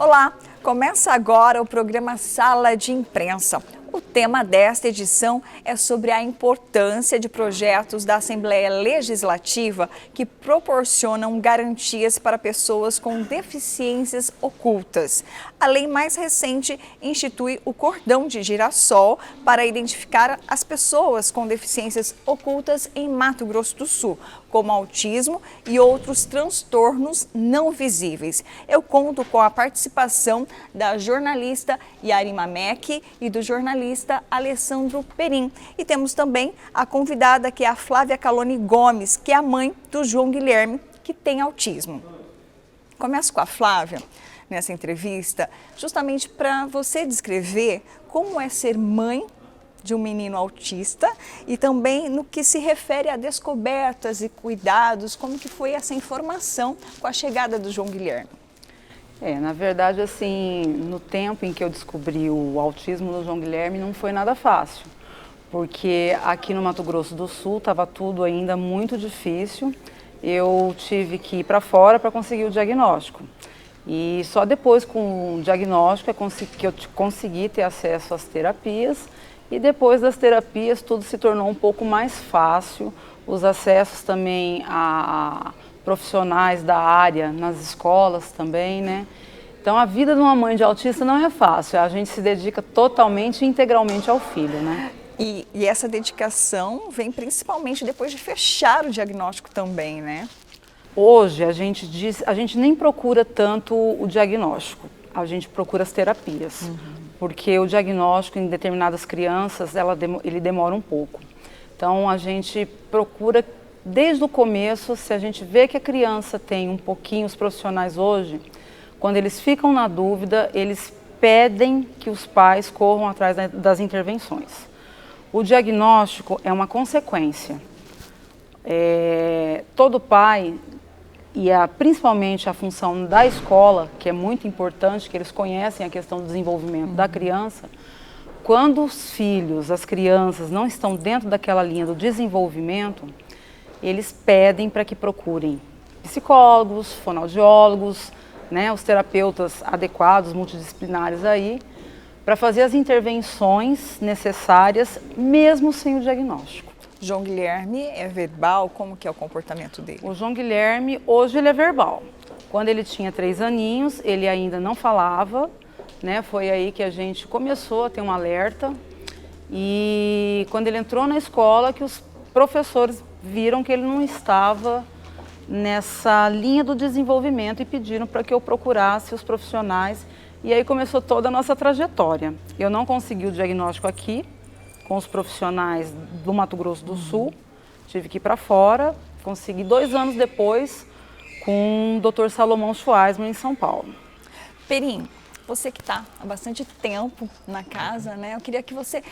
Olá, começa agora o programa Sala de Imprensa. O tema desta edição é sobre a importância de projetos da Assembleia Legislativa que proporcionam garantias para pessoas com deficiências ocultas. A lei mais recente institui o cordão de girassol para identificar as pessoas com deficiências ocultas em Mato Grosso do Sul, como autismo e outros transtornos não visíveis. Eu conto com a participação da jornalista Yari Mamek e do jornalista Alessandro Perim. E temos também a convidada, que é a Flávia Caloni Gomes, que é a mãe do João Guilherme, que tem autismo. Começo com a Flávia nessa entrevista, justamente para você descrever como é ser mãe de um menino autista e também no que se refere a descobertas e cuidados, como que foi essa informação com a chegada do João Guilherme. Na verdade, assim, no tempo em que eu descobri o autismo no João Guilherme não foi nada fácil, porque aqui no Mato Grosso do Sul estava tudo ainda muito difícil. Eu tive que ir para fora para conseguir o diagnóstico. E só depois com o diagnóstico que eu consegui ter acesso às terapias. E depois das terapias tudo se tornou um pouco mais fácil, os acessos também a profissionais da área nas escolas também, né? Então a vida de uma mãe de autista não é fácil, a gente se dedica totalmente e integralmente ao filho, né? E essa dedicação vem principalmente depois de fechar o diagnóstico também, né? Hoje a gente nem procura tanto o diagnóstico, a gente procura as terapias. Porque o diagnóstico em determinadas crianças, ele demora um pouco. Então a gente procura desde o começo, se a gente vê que a criança tem um pouquinho, os profissionais hoje, quando eles ficam na dúvida, eles pedem que os pais corram atrás das intervenções. O diagnóstico é uma consequência. Todo pai, principalmente a função da escola, que é muito importante, que eles conhecem a questão do desenvolvimento da criança, quando os filhos, as crianças não estão dentro daquela linha do desenvolvimento, eles pedem para que procurem psicólogos, fonoaudiólogos, né, os terapeutas adequados, multidisciplinares aí, para fazer as intervenções necessárias, mesmo sem o diagnóstico. João Guilherme é verbal? Como que é o comportamento dele? O João Guilherme, hoje ele é verbal. Quando ele tinha 3 aninhos, ele ainda não falava, né? Foi aí que a gente começou a ter um alerta. E quando ele entrou na escola, que os professores viram que ele não estava nessa linha do desenvolvimento e pediram para que eu procurasse os profissionais. E aí começou toda a nossa trajetória. Eu não consegui o diagnóstico aqui, com os profissionais do Mato Grosso do Sul, tive que ir para fora, consegui 2 anos depois com o Dr. Salomão Schweisman em São Paulo. Perim, você que está há bastante tempo na casa, né? Eu queria que você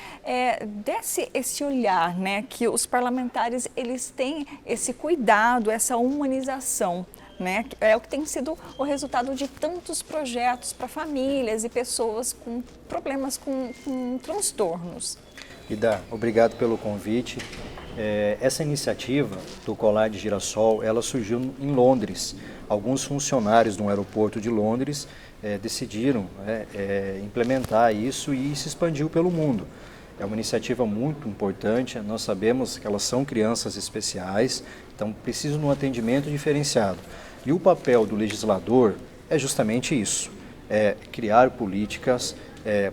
desse esse olhar, né? Que os parlamentares, eles têm esse cuidado, essa humanização, né? É o que tem sido o resultado de tantos projetos para famílias e pessoas com problemas com transtornos. Ida, obrigado pelo convite. Essa iniciativa do Colar de Girassol, ela surgiu em Londres. Alguns funcionários do aeroporto de Londres decidiram implementar isso e se expandiu pelo mundo. É uma iniciativa muito importante, nós sabemos que elas são crianças especiais, então precisam de um atendimento diferenciado. E o papel do legislador é justamente isso, criar políticas,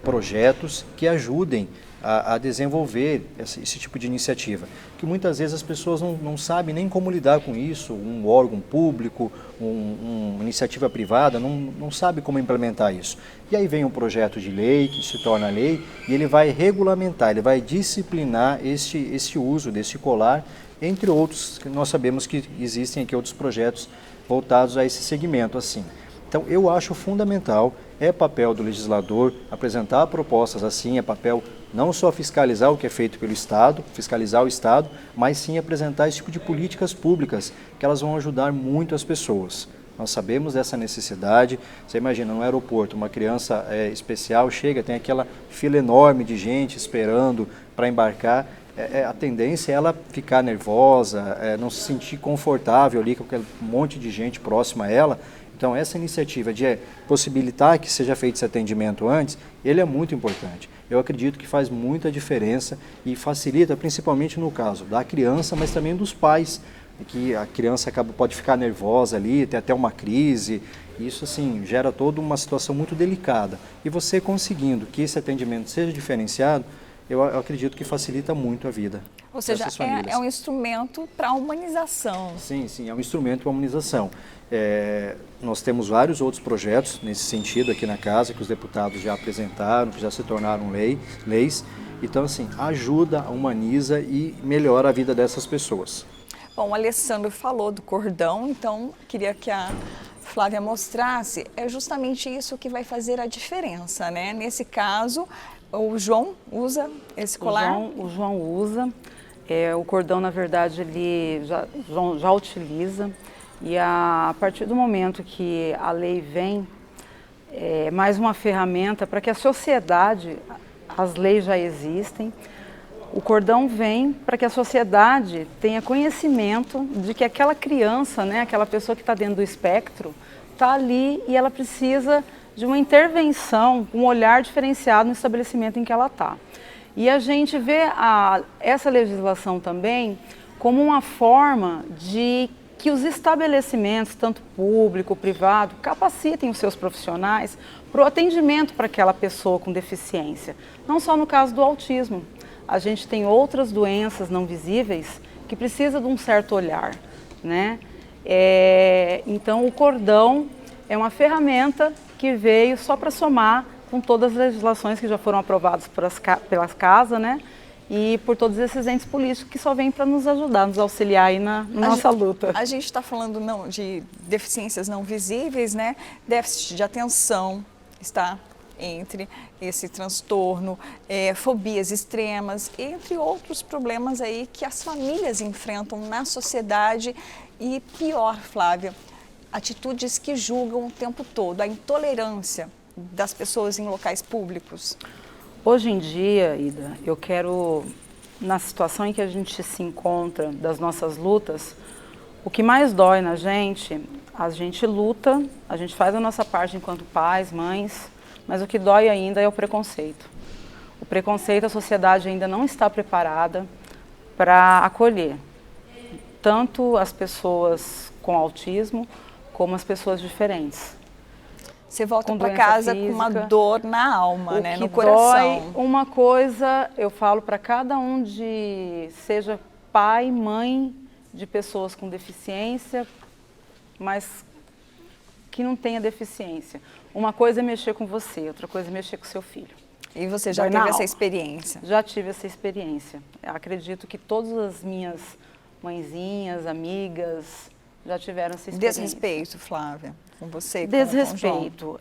projetos que ajudem a desenvolver esse tipo de iniciativa, que muitas vezes as pessoas não sabem nem como lidar com isso, um órgão público, uma iniciativa privada, não sabe como implementar isso. E aí vem um projeto de lei, que se torna lei, e ele vai regulamentar, ele vai disciplinar esse uso desse colar, entre outros, que nós sabemos que existem aqui outros projetos voltados a esse segmento assim. Então, eu acho fundamental, é papel do legislador apresentar propostas assim, é papel não só fiscalizar o que é feito pelo Estado, fiscalizar o Estado, mas sim apresentar esse tipo de políticas públicas, que elas vão ajudar muito as pessoas. Nós sabemos dessa necessidade. Você imagina, no aeroporto, uma criança especial chega, tem aquela fila enorme de gente esperando para embarcar. a tendência é ela ficar nervosa, não se sentir confortável ali com aquele monte de gente próxima a ela. Então, essa iniciativa de possibilitar que seja feito esse atendimento antes, ele é muito importante. Eu acredito que faz muita diferença e facilita, principalmente no caso da criança, mas também dos pais, que a criança pode ficar nervosa ali, ter até uma crise. Isso, assim, gera toda uma situação muito delicada. E você conseguindo que esse atendimento seja diferenciado, eu acredito que facilita muito a vida. Ou seja, é um instrumento para a humanização. Sim, sim, é um instrumento para a humanização. Nós temos vários outros projetos nesse sentido aqui na casa, que os deputados já apresentaram, que já se tornaram leis. Então, assim, ajuda, humaniza e melhora a vida dessas pessoas. Bom, o Alessandro falou do cordão, então queria que a Flávia mostrasse, é justamente isso que vai fazer a diferença, né? Nesse caso, o João usa esse colar? O João usa, o cordão, na verdade, ele já utiliza, e a partir do momento que a lei vem, é mais uma ferramenta para que a sociedade, as leis já existem, o cordão vem para que a sociedade tenha conhecimento de que aquela criança, né, aquela pessoa que está dentro do espectro, está ali e ela precisa de uma intervenção, um olhar diferenciado no estabelecimento em que ela está. E a gente vê essa legislação também como uma forma de que os estabelecimentos, tanto público, privado, capacitem os seus profissionais para o atendimento para aquela pessoa com deficiência. Não só no caso do autismo. A gente tem outras doenças não visíveis que precisam de um certo olhar, né? Então, o cordão é uma ferramenta que veio só para somar com todas as legislações que já foram aprovadas pelas casas, né? E por todos esses entes políticos que só vêm para nos ajudar, nos auxiliar aí na nossa luta. A gente está falando de deficiências não visíveis, né? Déficit de atenção está entre esse transtorno, fobias extremas, entre outros problemas aí que as famílias enfrentam na sociedade. E pior, Flávia, atitudes que julgam o tempo todo, a intolerância das pessoas em locais públicos. Hoje em dia, Ida, eu quero, na situação em que a gente se encontra, das nossas lutas, o que mais dói na gente, a gente luta, a gente faz a nossa parte enquanto pais, mães, mas o que dói ainda é o preconceito. O preconceito, a sociedade ainda não está preparada para acolher tanto as pessoas com autismo como as pessoas diferentes. Você volta para casa física, com uma dor na alma, né, no coração. coração. Uma coisa, eu falo para cada um seja pai, mãe de pessoas com deficiência, mas que não tenha deficiência. Uma coisa é mexer com você, outra coisa é mexer com seu filho. E você já teve essa experiência? Já tive essa experiência. Eu acredito que todas as minhas mãezinhas, amigas, já tiveram essa experiência. Desrespeito, Flávia, com você? Desrespeito.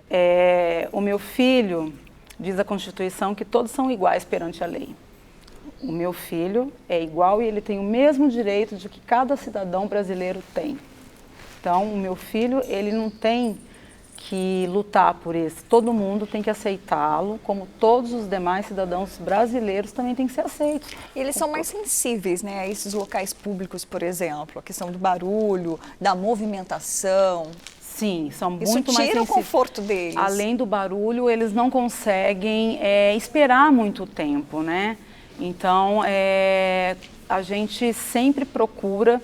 O meu filho, diz a Constituição que todos são iguais perante a lei. O meu filho é igual e ele tem o mesmo direito de que cada cidadão brasileiro tem. Então, o meu filho, ele não tem que lutar por isso. Todo mundo tem que aceitá-lo, como todos os demais cidadãos brasileiros também têm que ser aceitos. E eles são mais sensíveis, né, a esses locais públicos, por exemplo, a questão do barulho, da movimentação. Sim, são muito mais sensíveis. Isso tira o conforto deles. Além do barulho, eles não conseguem esperar muito tempo, né? Então, a gente sempre procura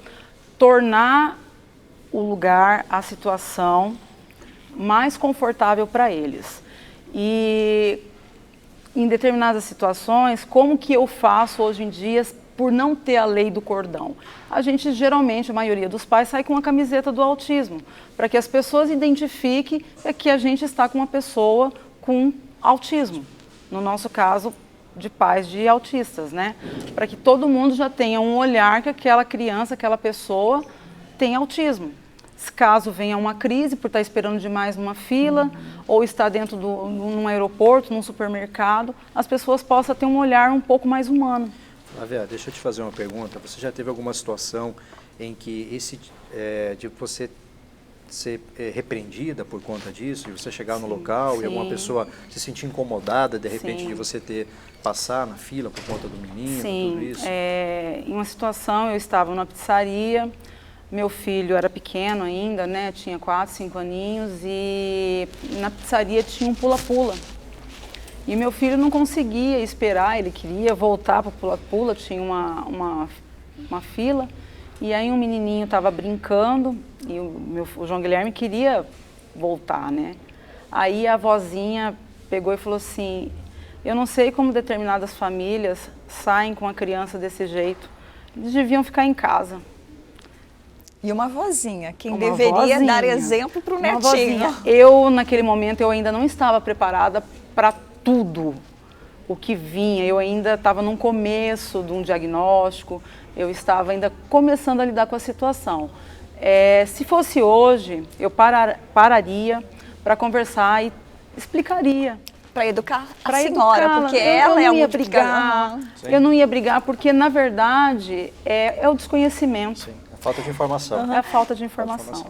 tornar o lugar, a situação mais confortável para eles. E em determinadas situações, como que eu faço hoje em dia por não ter a lei do cordão? A gente geralmente, a maioria dos pais, sai com a camiseta do autismo, para que as pessoas identifiquem que a gente está com uma pessoa com autismo. No nosso caso, de pais de autistas, né? Para que todo mundo já tenha um olhar que aquela criança, aquela pessoa tem autismo. Se caso venha uma crise por estar esperando demais numa fila, ou está dentro num aeroporto, num supermercado, as pessoas possam ter um olhar um pouco mais humano. Flávia, deixa eu te fazer uma pergunta. Você já teve alguma situação em que de você ser repreendida por conta disso, de você chegar no local e alguma pessoa se sentir incomodada, de repente, de você passar na fila por conta do menino, tudo isso? Em uma situação, eu estava numa pizzaria, meu filho era pequeno ainda, né, tinha 4, 5 aninhos, e na pizzaria tinha um pula-pula. E meu filho não conseguia esperar, ele queria voltar para o pula-pula, tinha uma fila. E aí um menininho estava brincando e o João Guilherme queria voltar, né? Aí a vozinha pegou e falou assim, eu não sei como determinadas famílias saem com a criança desse jeito, eles deviam ficar em casa. E uma vozinha, quem deveria dar exemplo para o netinho. Eu, naquele momento, eu ainda não estava preparada para tudo o que vinha, eu ainda estava no começo de um diagnóstico, eu estava ainda começando a lidar com a situação. Se fosse hoje, eu pararia para conversar e explicaria. Para educar a senhora, porque ela é muito brigar. Eu não ia brigar porque, na verdade, é o desconhecimento. Sim, a falta de informação. É a falta de informação.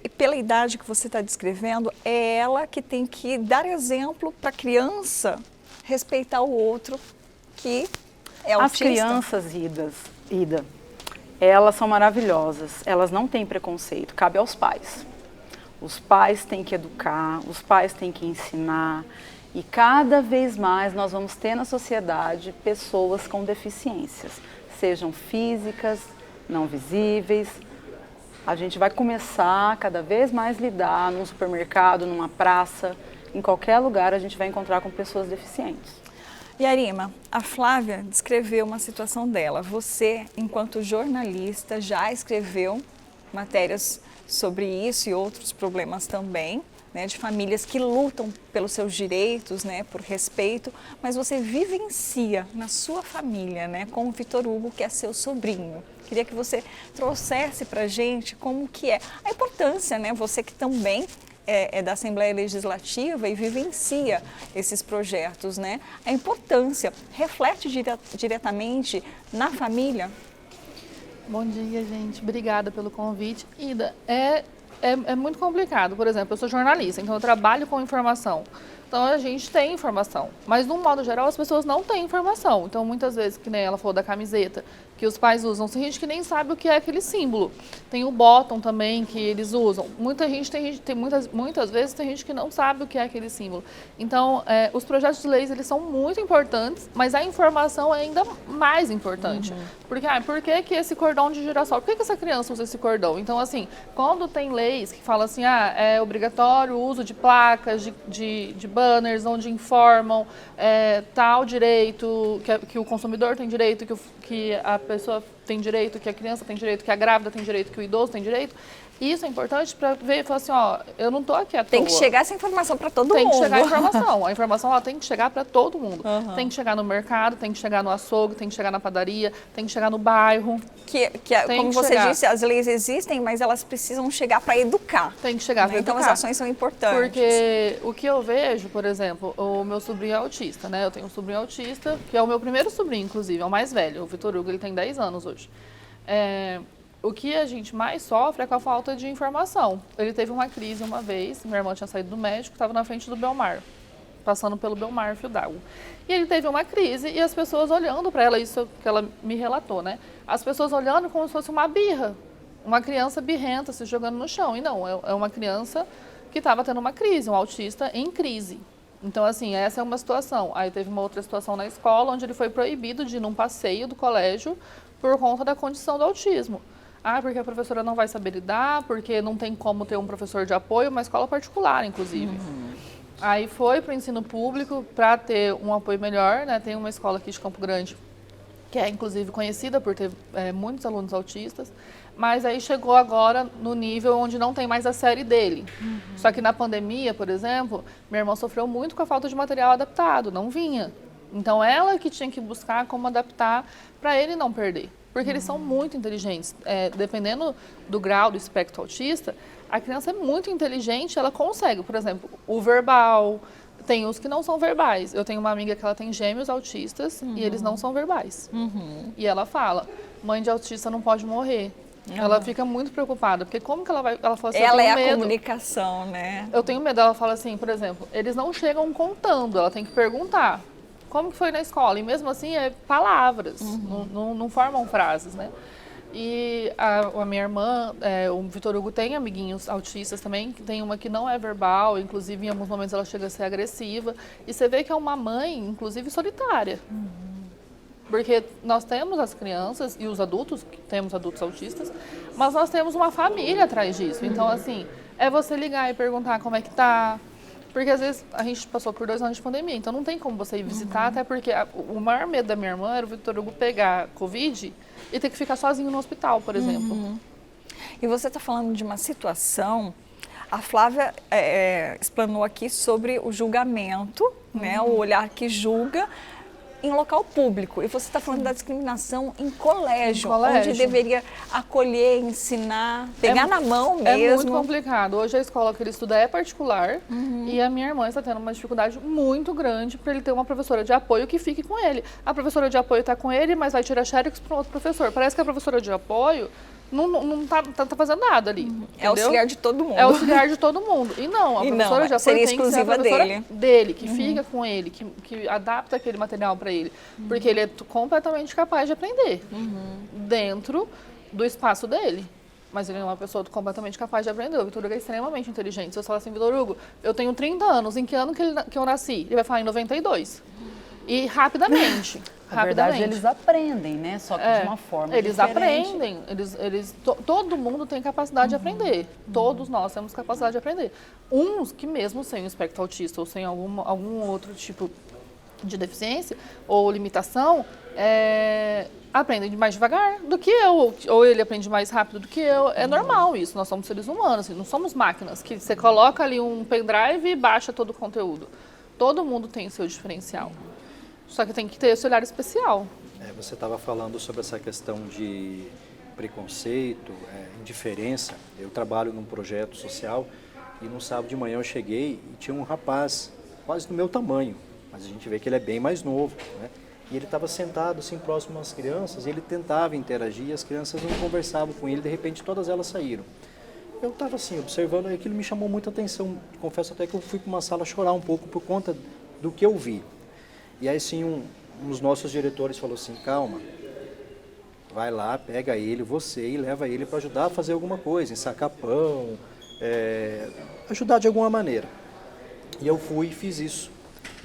E pela idade que você está descrevendo, é ela que tem que dar exemplo para a criança respeitar o outro que é autista. As crianças, Ida, elas são maravilhosas, elas não têm preconceito, cabe aos pais. Os pais têm que educar, os pais têm que ensinar e cada vez mais nós vamos ter na sociedade pessoas com deficiências, sejam físicas, não visíveis. A gente vai começar cada vez mais lidar num supermercado, numa praça, em qualquer lugar a gente vai encontrar com pessoas deficientes. E Arima, a Flávia descreveu uma situação dela. Você, enquanto jornalista, já escreveu matérias sobre isso e outros problemas também, né, de famílias que lutam pelos seus direitos, né, por respeito, mas você vivencia na sua família, né, com o Vitor Hugo, que é seu sobrinho. Queria que você trouxesse para a gente como que é a importância, né, você que também é da Assembleia Legislativa e vivencia esses projetos, né? A importância reflete diretamente na família? Bom dia, gente. Obrigada pelo convite. Ida, é muito complicado. Por exemplo, eu sou jornalista, então eu trabalho com informação. Então a gente tem informação, mas no modo geral as pessoas não têm informação. Então muitas vezes, que nem ela falou da camiseta, que os pais usam, tem gente que nem sabe o que é aquele símbolo. Tem o bottom também que eles usam. Muitas vezes tem gente que não sabe o que é aquele símbolo. Então os projetos de leis eles são muito importantes, mas a informação é ainda mais importante. Porque por que esse cordão de girassol? Por que essa criança usa esse cordão? Então assim, quando tem leis que falam assim, é obrigatório o uso de placas, de banners onde informam tal direito, que o consumidor tem direito, que a pessoa tem direito, que a criança tem direito, que a grávida tem direito, que o idoso tem direito. Isso é importante para ver e falar assim, eu não estou aqui à toa. Tem que chegar essa informação para todo mundo. Tem que chegar a informação. A informação ela tem que chegar para todo mundo. Tem que chegar no mercado, tem que chegar no açougue, tem que chegar na padaria, tem que chegar no bairro. Como você disse, as leis existem, mas elas precisam chegar para educar. Tem que chegar para educar. Então as ações são importantes. Porque o que eu vejo, por exemplo, o meu sobrinho é autista, né? Eu tenho um sobrinho autista, que é o meu primeiro sobrinho, inclusive, é o mais velho. O Vitor Hugo, ele tem 10 anos hoje. O que a gente mais sofre é com a falta de informação. Ele teve uma crise uma vez, minha irmã tinha saído do médico, estava na frente do Belmar, passando pelo Belmar, fio d'água. E ele teve uma crise e as pessoas olhando para ela, isso que ela me relatou, né? As pessoas olhando como se fosse uma birra, uma criança birrenta se jogando no chão. E não, é uma criança que estava tendo uma crise, um autista em crise. Então, assim, essa é uma situação. Aí teve uma outra situação na escola, onde ele foi proibido de ir num passeio do colégio por conta da condição do autismo. Porque a professora não vai saber lidar, porque não tem como ter um professor de apoio, uma escola particular, inclusive. Aí foi para o ensino público para ter um apoio melhor, né? Tem uma escola aqui de Campo Grande, que é inclusive conhecida por ter muitos alunos autistas, mas aí chegou agora no nível onde não tem mais a série dele. Só que na pandemia, por exemplo, minha irmã sofreu muito com a falta de material adaptado, não vinha. Então ela que tinha que buscar como adaptar para ele não perder. Porque eles são muito inteligentes. Dependendo do grau do espectro autista, a criança é muito inteligente, ela consegue, por exemplo, o verbal, tem os que não são verbais. Eu tenho uma amiga que ela tem gêmeos autistas e eles não são verbais. E ela fala, mãe de autista não pode morrer. Ela fica muito preocupada, porque como que ela vai... Ela fala assim, Ela é eu a tenho medo. comunicação, né? Eu tenho medo. Ela fala assim, por exemplo, eles não chegam contando, ela tem que perguntar. Como que foi na escola? E mesmo assim, é palavras, não formam frases, né? E a minha irmã, o Vitor Hugo tem amiguinhos autistas também, que tem uma que não é verbal, inclusive em alguns momentos ela chega a ser agressiva. E você vê que é uma mãe, inclusive, solitária. Porque nós temos as crianças e os adultos, temos adultos autistas, mas nós temos uma família atrás disso. Então, assim, é você ligar e perguntar como é que tá. Porque às vezes a gente passou por 2 anos de pandemia, então não tem como você ir visitar, até porque o maior medo da minha irmã era o Vitor Hugo pegar Covid e ter que ficar sozinho no hospital, por exemplo. E você está falando de uma situação, a Flávia explanou aqui sobre o julgamento, né, o olhar que julga em local público. E você está falando da discriminação em colégio, onde deveria acolher, ensinar, pegar na mão mesmo. É muito complicado. Hoje a escola que ele estuda é particular e a minha irmã está tendo uma dificuldade muito grande para ele ter uma professora de apoio que fique com ele. A professora de apoio está com ele, mas vai tirar xerox para outro professor. Parece que a professora de apoio não tá fazendo nada ali. É auxiliar de todo mundo. É auxiliar de todo mundo. E não, a professora de apoio tem que ser a professora dele, que fica com ele, que adapta aquele material para ele. Porque ele é completamente capaz de aprender dentro do espaço dele. Mas ele é uma pessoa completamente capaz de aprender. O Vitor Hugo é extremamente inteligente. Se eu falar assim, Vitor Hugo, eu tenho 30 anos, em que ano que eu nasci? Ele vai falar em 92. E rapidamente. Na verdade, eles aprendem, né? Só que de uma forma eles diferente. Aprendem. Todo mundo tem capacidade de aprender. Todos nós temos capacidade de aprender. Uns que mesmo sem o espectro autista ou sem algum outro tipo de deficiência ou limitação, aprendem mais devagar do que eu. Ou ele aprende mais rápido do que eu. É normal isso. Nós somos seres humanos. Não somos máquinas que você coloca ali um pendrive e baixa todo o conteúdo. Todo mundo tem o seu diferencial. Só que tem que ter esse olhar especial. Você estava falando sobre essa questão de preconceito, indiferença. Eu trabalho num projeto social e no sábado de manhã eu cheguei e tinha um rapaz quase do meu tamanho, mas a gente vê que ele é bem mais novo, né? E ele estava sentado assim próximo às crianças e ele tentava interagir e as crianças não conversavam com ele, de repente todas elas saíram. Eu estava assim, observando e aquilo me chamou muita atenção. Confesso até que eu fui para uma sala chorar um pouco por conta do que eu vi. E aí sim, um dos nossos diretores falou assim, calma, vai lá, pega ele, você, e leva ele para ajudar a fazer alguma coisa, ensacar pão, ajudar de alguma maneira. E eu fui e fiz isso.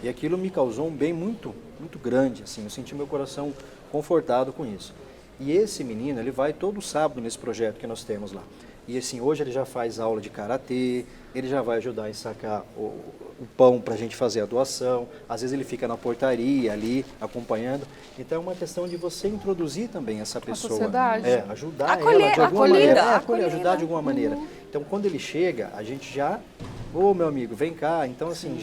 E aquilo me causou um bem muito, muito grande, assim, eu senti meu coração confortado com isso. E esse menino, ele vai todo sábado nesse projeto que nós temos lá. E assim, hoje ele já faz aula de karatê, ele já vai ajudar a ensacar o pão para a gente fazer a doação, às vezes ele fica na portaria ali, acompanhando. Então é uma questão de você introduzir também essa pessoa. A sociedade. Ajudar ela de alguma maneira. Ajudar de alguma maneira. Então quando ele chega, a gente já, meu amigo, vem cá. Então assim,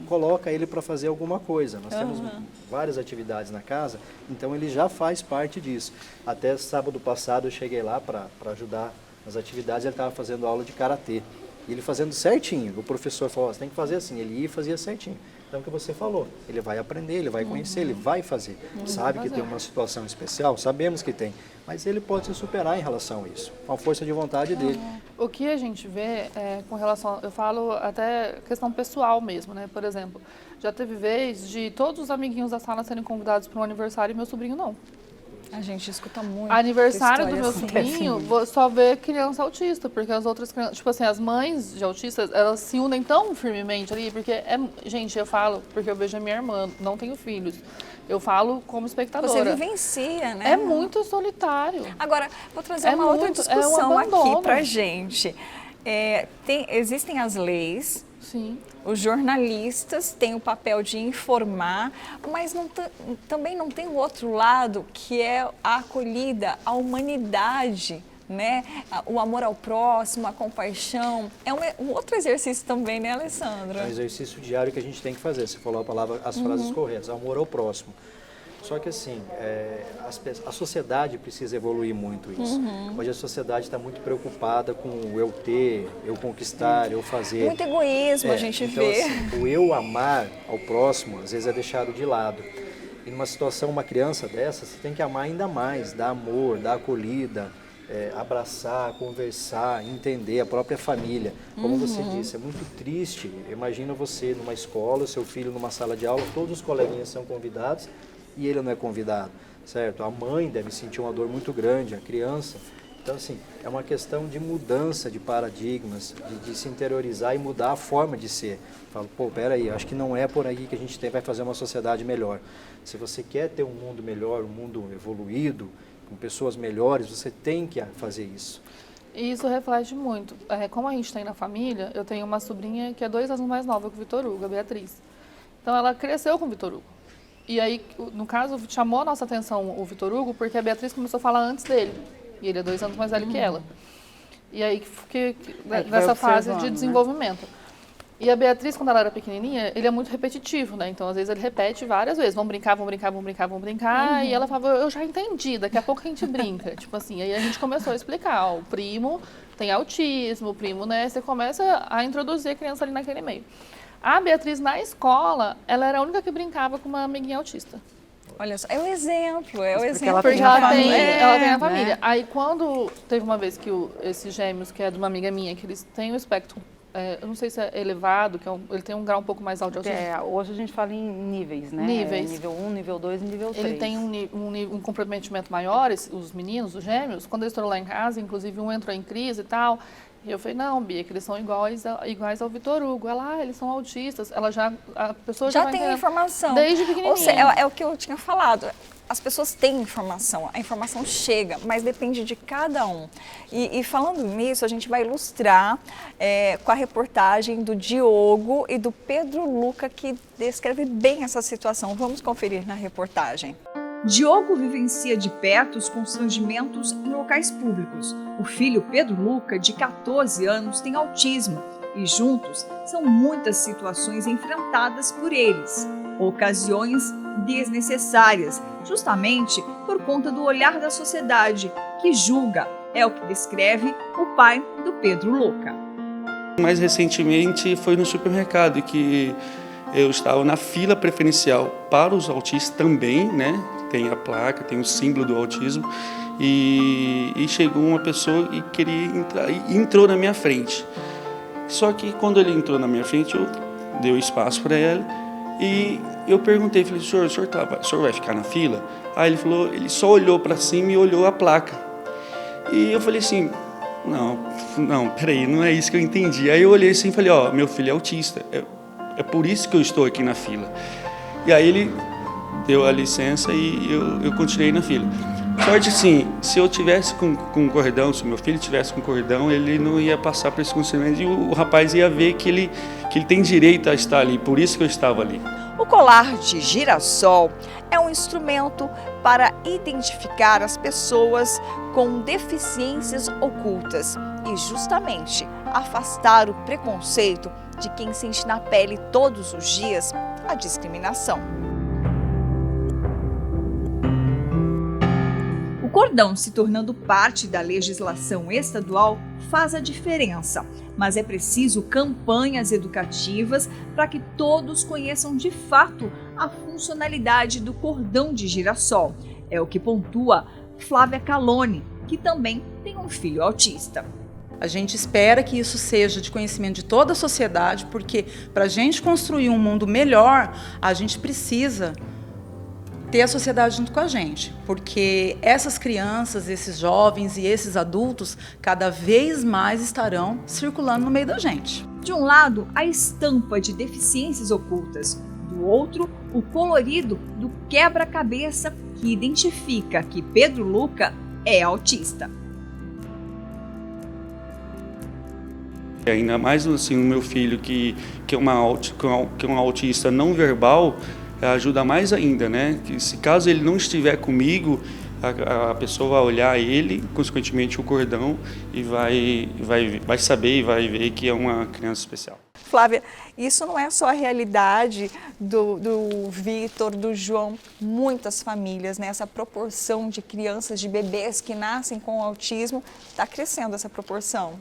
coloca ele para fazer alguma coisa. Nós temos várias atividades na casa, então ele já faz parte disso. Até sábado passado eu cheguei lá para ajudar nas atividades, ele estava fazendo aula de karatê. E ele fazendo certinho. O professor falou, você tem que fazer assim. Ele ia e fazia certinho. Então, o que você falou, ele vai aprender, ele vai conhecer, ele vai fazer. Sabe que tem uma situação especial? Sabemos que tem. Mas ele pode se superar em relação a isso, com a força de vontade dele. O que a gente vê com relação, eu falo até questão pessoal mesmo, né? Por exemplo, já teve vez de todos os amiguinhos da sala serem convidados para um aniversário e meu sobrinho não. A gente escuta muito. Aniversário do meu sobrinho, vou só ver criança autista, porque as outras crianças, tipo assim, as mães de autistas, elas se unem tão firmemente ali, porque, gente, eu falo, porque eu vejo a minha irmã, não tenho filhos, eu falo como espectadora. Você vivencia, né? É muito solitário. Agora, vou trazer uma outra discussão aqui pra gente. Existem as leis. Sim. Os jornalistas têm o papel de informar, mas também não tem o outro lado, que é a acolhida, a humanidade, né? O amor ao próximo, a compaixão. É um outro exercício também, né, Alessandra? É um exercício diário que a gente tem que fazer. Você falou as frases corretas, amor ao próximo. Só que assim, a sociedade precisa evoluir muito isso. Hoje a sociedade está muito preocupada com o eu ter, eu conquistar, eu fazer. Muito egoísmo a gente vê. Assim, o eu amar ao próximo, às vezes é deixado de lado. E numa situação, uma criança dessa, você tem que amar ainda mais, dar amor, dar acolhida, abraçar, conversar, entender a própria família. Como você disse, é muito triste. Imagina você numa escola, seu filho numa sala de aula, todos os coleguinhas são convidados e ele não é convidado, certo? A mãe deve sentir uma dor muito grande, a criança. Então, assim, é uma questão de mudança de paradigmas, de se interiorizar e mudar a forma de ser. Falo, pô, peraí, acho que não é por aí que a gente vai fazer uma sociedade melhor. Se você quer ter um mundo melhor, um mundo evoluído, com pessoas melhores, você tem que fazer isso. E isso reflete muito. Como a gente tem na família, eu tenho uma sobrinha que é 2 anos mais nova que o Vitor Hugo, a Beatriz. Então, ela cresceu com o Vitor Hugo. E aí, no caso, chamou a nossa atenção o Vitor Hugo porque a Beatriz começou a falar antes dele. E ele é 2 anos mais velho que ela. E aí, nessa fase de desenvolvimento. Né? E a Beatriz, quando ela era pequenininha, ele é muito repetitivo, né? Então, às vezes, ele repete várias vezes. Vamos brincar, vamos brincar, vamos brincar, vamos brincar. E ela falava, eu já entendi, daqui a pouco a gente brinca. Tipo assim, aí a gente começou a explicar. Ó, o primo tem autismo, o primo, né? Você começa a introduzir a criança ali naquele meio. A Beatriz, na escola, ela era a única que brincava com uma amiguinha autista. Olha só, é o exemplo, Porque ela Porque tem ela a família, tem a família. né? Aí quando teve uma vez que esses gêmeos, que é de uma amiga minha, que eles têm um espectro, eu não sei se é elevado, ele tem um grau um pouco mais alto de autismo. Hoje a gente fala em níveis, né? Níveis. Nível 1, nível 2 e nível 3. Ele tem um comprometimento maior, os meninos, os gêmeos. Quando eles estão lá em casa, inclusive um entrou em crise e tal. E eu falei, não, Bia, que eles são iguais ao Vitor Hugo. Ela, eles são autistas. A pessoa já tem informação. Desde pequenininha. Ou seja, é o que eu tinha falado. As pessoas têm informação, a informação chega, mas depende de cada um. E falando nisso, a gente vai ilustrar com a reportagem do Diogo e do Pedro Luca, que descreve bem essa situação. Vamos conferir na reportagem. Diogo vivencia de perto os constrangimentos em locais públicos. O filho Pedro Luca, de 14 anos, tem autismo e juntos são muitas situações enfrentadas por eles. Ocasiões desnecessárias, justamente por conta do olhar da sociedade, que julga, é o que descreve o pai do Pedro Luca. Mais recentemente foi no supermercado que eu estava na fila preferencial para os autistas também, né? Tem a placa, tem o símbolo do autismo e chegou uma pessoa e queria entrar, e entrou na minha frente. Só que quando ele entrou na minha frente, eu dei espaço para ela e eu perguntei, falei, o senhor vai ficar na fila? Aí ele falou, ele só olhou para cima e olhou a placa. E eu falei assim, não, peraí, não é isso que eu entendi. Aí eu olhei assim e falei, meu filho é autista, é por isso que eu estou aqui na fila. E aí ele deu a licença e eu continuei na fila. Sorte assim, se eu tivesse com cordão, se meu filho tivesse com cordão, ele não ia passar por esse constrangimento e o rapaz ia ver que ele tem direito a estar ali, por isso que eu estava ali. O colar de girassol é um instrumento para identificar as pessoas com deficiências ocultas e justamente afastar o preconceito de quem sente na pele todos os dias a discriminação. O cordão se tornando parte da legislação estadual faz a diferença, mas é preciso campanhas educativas para que todos conheçam de fato a funcionalidade do cordão de girassol. É o que pontua Flávia Calone, que também tem um filho autista. A gente espera que isso seja de conhecimento de toda a sociedade, porque para a gente construir um mundo melhor, a gente precisa ter a sociedade junto com a gente, porque essas crianças, esses jovens e esses adultos cada vez mais estarão circulando no meio da gente. De um lado, a estampa de deficiências ocultas, do outro, o colorido do quebra-cabeça que identifica que Pedro Luca é autista. Ainda mais assim, o meu filho que é um autista não verbal, ajuda mais ainda, né? Que se caso ele não estiver comigo, a pessoa vai olhar ele, consequentemente o cordão, e vai saber e vai ver que é uma criança especial. Flávia, isso não é só a realidade do Vitor, do João, muitas famílias, né? Essa proporção de crianças, de bebês que nascem com autismo, está crescendo essa proporção.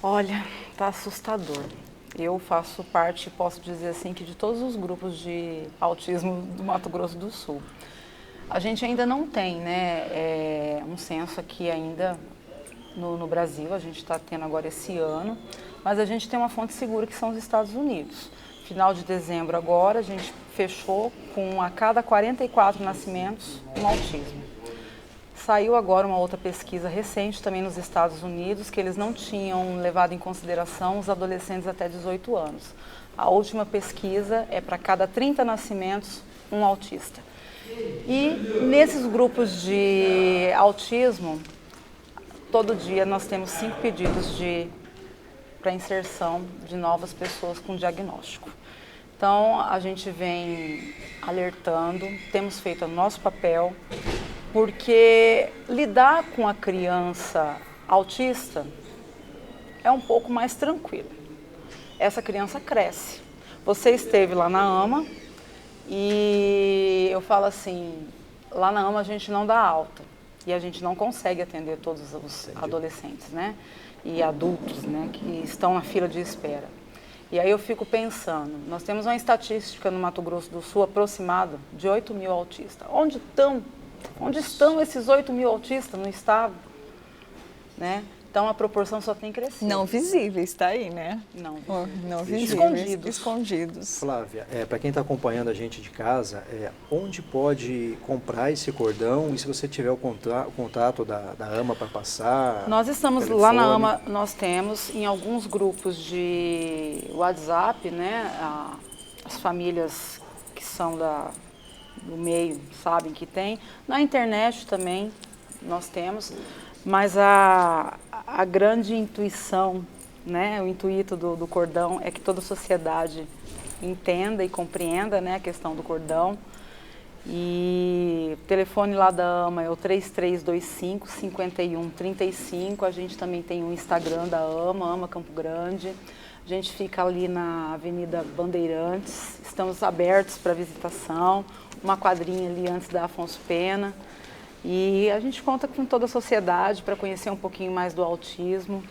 Olha, está assustador. Eu faço parte, posso dizer assim, que de todos os grupos de autismo do Mato Grosso do Sul. A gente ainda não tem, né, um censo aqui ainda no Brasil, a gente está tendo agora esse ano, mas a gente tem uma fonte segura que são os Estados Unidos. Final de dezembro agora, a gente fechou com a cada 44 nascimentos um autismo. Saiu agora uma outra pesquisa recente também nos Estados Unidos, que eles não tinham levado em consideração os adolescentes até 18 anos. A última pesquisa é para cada 30 nascimentos, um autista. E nesses grupos de autismo, todo dia nós temos 5 pedidos para inserção de novas pessoas com diagnóstico. Então, a gente vem alertando, temos feito o nosso papel, porque lidar com a criança autista é um pouco mais tranquilo. Essa criança cresce. Você esteve lá na AMA e eu falo assim, lá na AMA a gente não dá alta e a gente não consegue atender todos os adolescentes, né? E adultos, né, que estão na fila de espera. E aí eu fico pensando, nós temos uma estatística no Mato Grosso do Sul aproximada de 8 mil autistas. Onde estão esses 8 mil autistas no estado? Né? Então a proporção só tem crescido. Não visíveis, está aí, né? Não. Não visíveis. Escondidos. Flávia, para quem está acompanhando a gente de casa, onde pode comprar esse cordão e se você tiver o contato da AMA para passar? Nós estamos telefone. lá na AMA, nós temos em alguns grupos de WhatsApp, né? As famílias que são do meio sabem que tem. Na internet também nós temos. Mas a grande intuição, né, o intuito do cordão é que toda a sociedade entenda e compreenda, né, a questão do cordão. E o telefone lá da AMA é o 3325-5135. A gente também tem o Instagram da AMA Campo Grande. A gente fica ali na Avenida Bandeirantes. Estamos abertos para visitação. Uma quadrinha ali antes da Afonso Pena. E a gente conta com toda a sociedade para conhecer um pouquinho mais do autismo.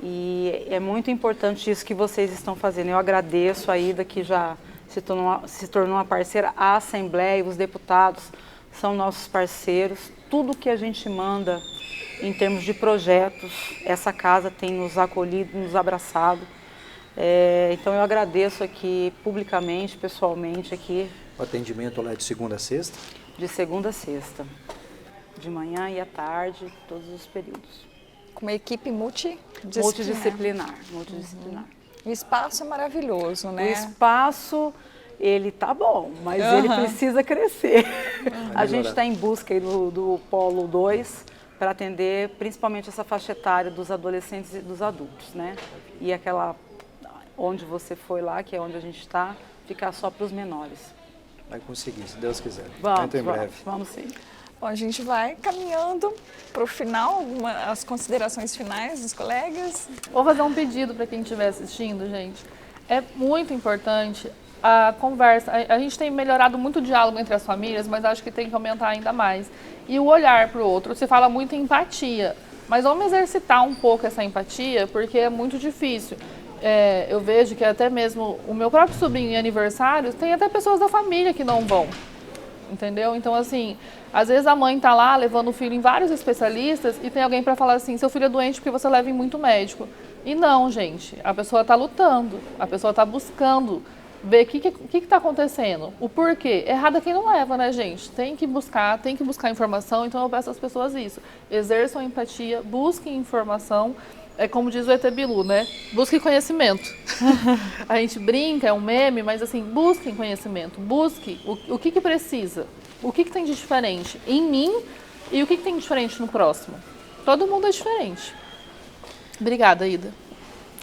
E é muito importante isso que vocês estão fazendo. Eu agradeço a Ida, que já se tornou uma parceira. A Assembleia, os deputados são nossos parceiros. Tudo que a gente manda em termos de projetos, essa casa tem nos acolhido, nos abraçado. Então eu agradeço aqui publicamente, pessoalmente aqui. O atendimento lá é de segunda a sexta? De segunda a sexta. De manhã e à tarde, todos os períodos. Com uma equipe multidisciplinar. Multidisciplinar. O espaço é maravilhoso, né? O espaço, ele tá bom, mas ele precisa crescer. A gente está em busca aí do Polo 2 para atender principalmente essa faixa etária dos adolescentes e dos adultos, né? E aquela onde você foi lá, que é onde a gente está, ficar só para os menores. Vai conseguir, se Deus quiser. Vamos, em breve. Vamos sim. Bom, a gente vai caminhando para o final, as considerações finais dos colegas. Vou fazer um pedido para quem estiver assistindo, gente. É muito importante a conversa. A gente tem melhorado muito o diálogo entre as famílias, mas acho que tem que aumentar ainda mais. E o olhar para o outro. Você fala muito em empatia, mas vamos exercitar um pouco essa empatia, porque é muito difícil. Eu vejo que até mesmo o meu próprio sobrinho em aniversários, tem até pessoas da família que não vão. Entendeu? Então, assim, às vezes a mãe tá lá levando o filho em vários especialistas e tem alguém para falar assim, seu filho é doente porque você leva em muito médico. E não, gente, a pessoa tá lutando, a pessoa tá buscando ver o que tá acontecendo, o porquê. Errado é quem não leva, né, gente? Tem que buscar informação, então eu peço às pessoas isso. Exerçam empatia, busquem informação. É como diz o ET Bilu, né? Busquem conhecimento. A gente brinca, é um meme, mas assim, busquem conhecimento. Busque o que precisa. O que tem de diferente em mim e o que tem de diferente no próximo. Todo mundo é diferente. Obrigada, Ida.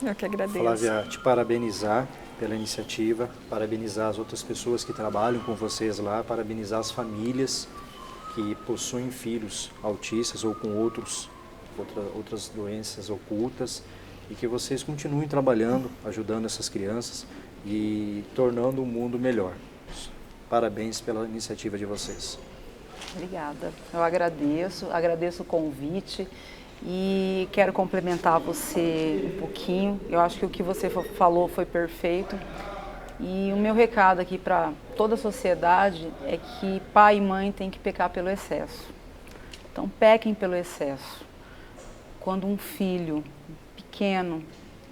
Eu que agradeço. Flávia, te parabenizar pela iniciativa, parabenizar as outras pessoas que trabalham com vocês lá, parabenizar as famílias que possuem filhos autistas ou com outras doenças ocultas e que vocês continuem trabalhando, ajudando essas crianças e tornando o mundo melhor. Parabéns pela iniciativa de vocês. Obrigada. Eu agradeço o convite e quero complementar você um pouquinho. Eu acho que o que você falou foi perfeito. E o meu recado aqui para toda a sociedade é que pai e mãe têm que pecar pelo excesso. Então, pequem pelo excesso. quando um filho pequeno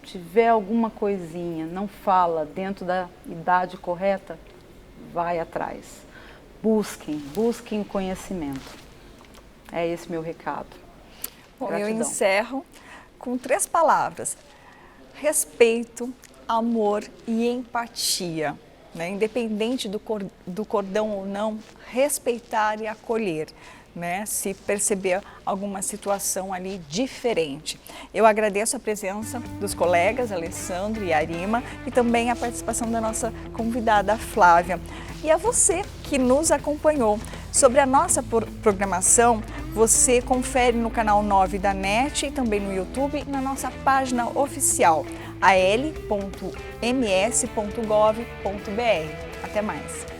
tiver alguma coisinha, não fala dentro da idade correta, vai atrás. Busquem conhecimento. É esse meu recado. Bom, Gratidão. eu encerro com 3 palavras: respeito, amor e empatia. Né? Independente do cordão ou não, respeitar e acolher. Né, se perceber alguma situação ali diferente. Eu agradeço a presença dos colegas Alessandro e Arima e também a participação da nossa convidada Flávia. E a você que nos acompanhou. Sobre a nossa programação, você confere no canal 9 da NET e também no YouTube e na nossa página oficial al.ms.gov.br. Até mais!